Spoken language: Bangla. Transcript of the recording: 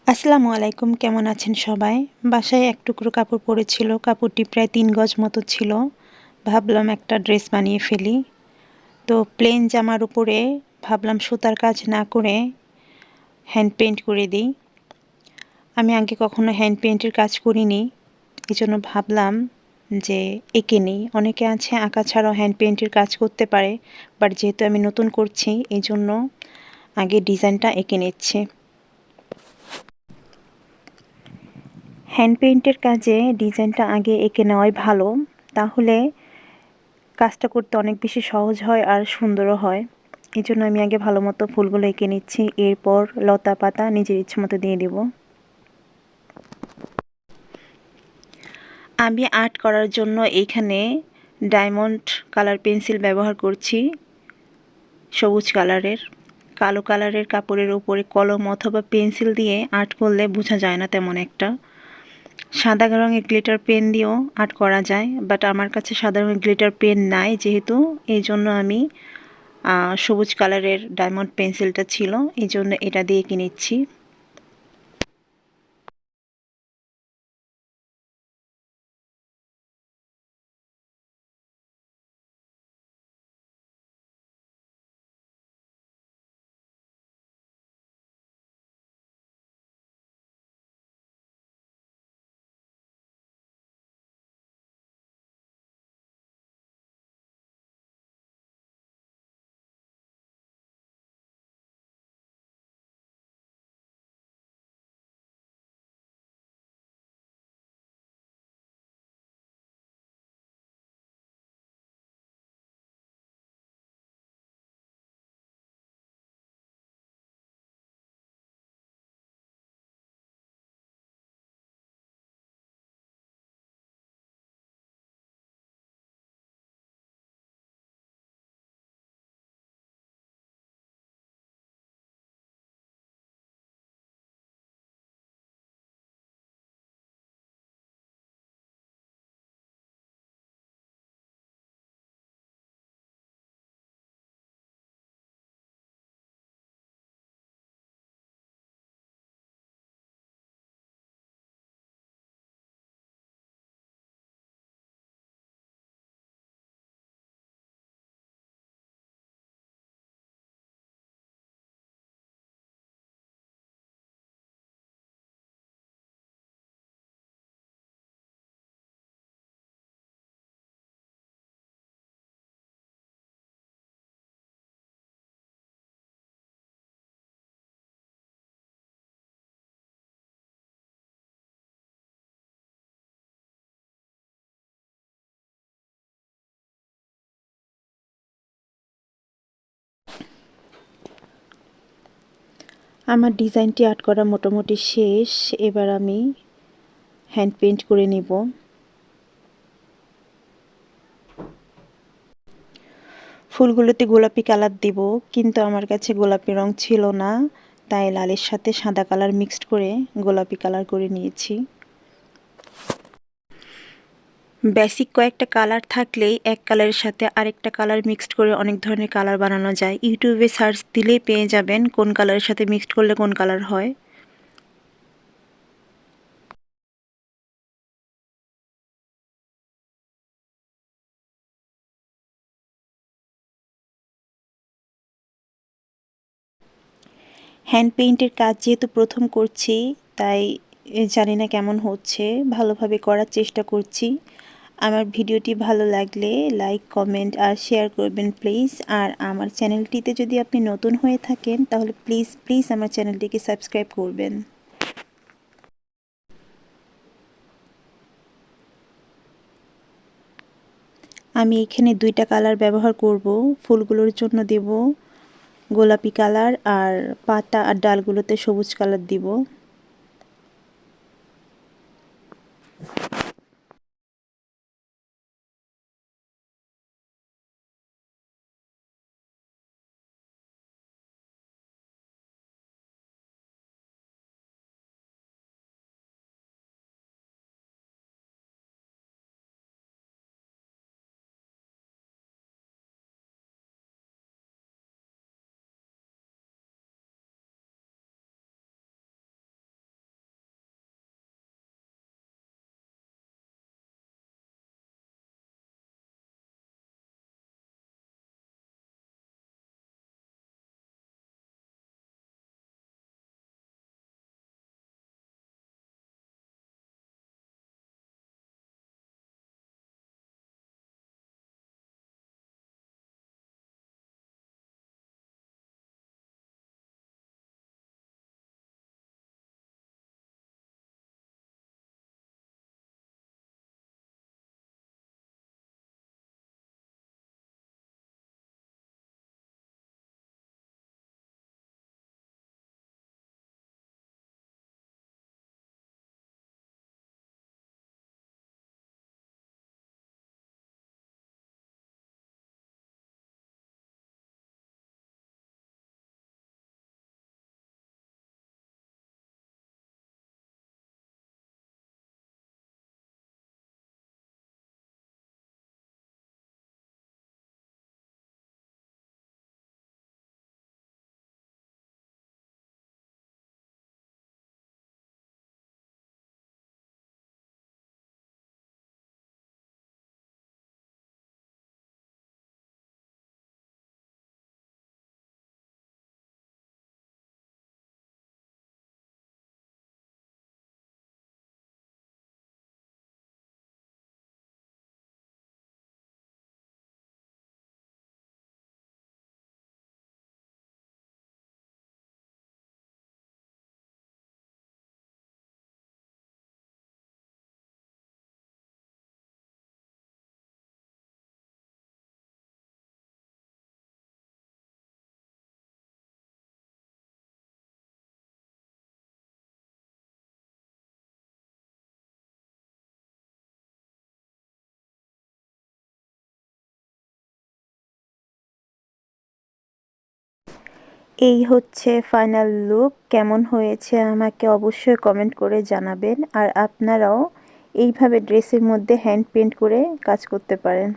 আসসালামু আলাইকুম, কেমন আছেন সবাই? বাসায় এক টুকরো কাপড় পড়েছিল, কাপড়টি প্রায় ৩ গজ মতো ছিল। ভাবলাম একটা ড্রেস বানিয়ে ফেলি। তো প্লেন জামার উপরে ভাবলাম সুতার কাজ না করে হ্যান্ড পেইন্ট করে দিই। আমি আগে কখনো হ্যান্ড পেইন্টের কাজ করিনি, এজন্য ভাবলাম যে এঁকে নিই। অনেকে আছে আঁকা ছাড়াও হ্যান্ড পেইন্টের কাজ করতে পারে, বাট যেহেতু আমি নতুন করছি এজন্য আগে ডিজাইনটা এঁকে নিচ্ছি। হ্যান্ড পেইন্টের কাজে ডিজাইনটা আগে এঁকে নেওয়াই ভালো, তাহলে কাজটা করতে অনেক বেশি সহজ হয় আর সুন্দরও হয়। এই জন্য আমি আগে ভালো মতো ফুলগুলো এঁকে নিচ্ছি, এরপর লতা পাতা নিজের ইচ্ছে মতো দিয়ে দেব। আমি আর্ট করার জন্য এইখানে ডায়মন্ড কালার পেন্সিল ব্যবহার করছি, সবুজ কালারের। কালো কালারের কাপড়ের উপরে কলম অথবা পেন্সিল দিয়ে আর্ট করলে বোঝা যায় না তেমন একটা। সাদা রঙের গ্লিটার পেন দিয়েও আর্ট করা যায়, বাট আমার কাছে সাদা রঙের গ্লিটার পেন নাই যেহেতু, এই জন্য আমি সবুজ কালারের ডায়মন্ড পেন্সিলটা ছিল, এই জন্য এটা দিয়ে কিনেছি। আমার ডিজাইনটি আর্ট করা মোটামুটি শেষ, এবার আমি হ্যান্ড পেইন্ট করে নেব। ফুলগুলোতে গোলাপি কালার দেব, কিন্তু আমার কাছে গোলাপি রং ছিল না, তাই লালের সাথে সাদা কালার মিক্সড করে গোলাপি কালার করে নিয়েছি। বেসিক কয়েকটা কালার থাকলেই এক কালারের সাথে আরেকটা কালার মিক্সড করে অনেক ধরনের কালার বানানো যায়। ইউটিউবে সার্চ দিলেই পেয়ে যাবেন কোন কালারের সাথে মিক্সড করলে কোন কালার হয়। হ্যান্ড পেইন্টের কাজ যেহেতু প্রথম করছি, তাই জানি না কেমন হচ্ছে, ভালোভাবে করার চেষ্টা করছি। আমার ভিডিওটি ভালো লাগলে লাইক, কমেন্ট আর শেয়ার করবেন প্লিজ। আর আমার চ্যানেলটিতে যদি আপনি নতুন হয়ে থাকেন তাহলে প্লিজ প্লিজ আমার চ্যানেলটিকে সাবস্ক্রাইব করবেন। আমি এখানে 2টা কালার ব্যবহার করব। ফুলগুলোর জন্য দেব গোলাপি কালার, আর পাতা আর ডালগুলোতে সবুজ কালার দিব। এই হচ্ছে ফাইনাল লুক। কেমন হয়েছে আমাকে অবশ্যই কমেন্ট করে জানাবেন। আর আপনারাও এইভাবে ড্রেসের মধ্যে হ্যান্ড পেইন্ট করে কাজ করতে পারেন।